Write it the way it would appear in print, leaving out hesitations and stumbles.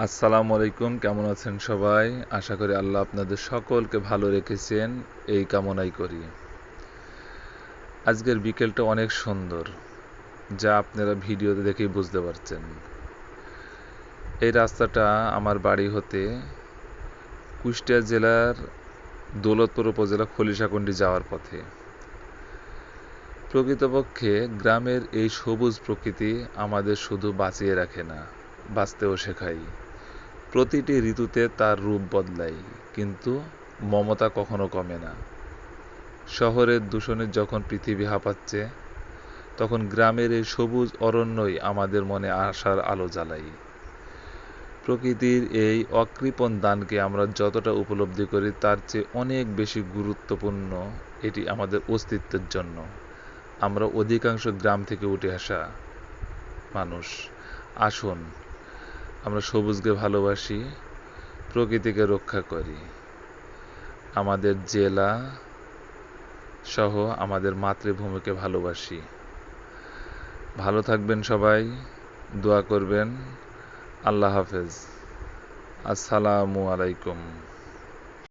আসসালামু আলাইকুম। কেমন আছেন সবাই? আশা করি আল্লাহ আপনাদের সকলকে ভালো রেখেছেন, এই কামনাই করি। আজকের বিকেলটা অনেক সুন্দর, যা আপনারা ভিডিওতে দেখেই বুঝতে পারছেন। এই রাস্তাটা আমার বাড়ি হতে কুষ্টিয়া জেলার দৌলতপুর উপজেলা খলিশাকুণ্ডি যাওয়ার পথে। প্রকৃতপক্ষে গ্রামের এই সবুজ প্রকৃতি আমাদের শুধু বাঁচিয়ে রাখে না, বাঁচতেও শেখায়। প্রতিটি ঋতুতে তার রূপ বদলায়, কিন্তু মমতা কখনো কমে না। শহরের দূষণে যখন পৃথিবী হাঁপাচ্ছে, তখন গ্রামের এই সবুজ অরণ্যই আমাদের মনে আশার আলো জ্বালায়। প্রকৃতির এই অকৃপণ দানকে আমরা যতটা উপলব্ধি করি, তার চেয়ে অনেক বেশি গুরুত্বপূর্ণ এটি আমাদের অস্তিত্বের জন্য। আমরা অধিকাংশ গ্রাম থেকে উঠে আসা মানুষ। আসুন আমরা সবুজকে ভালোবাসি, প্রকৃতিকে রক্ষা করি, আমাদের জেলা সহ আমাদের মাতৃভূমিকে ভালোবাসি। ভালো থাকবেন সবাই, দোয়া করবেন। আল্লাহ হাফেজ। আসসালামু আলাইকুম।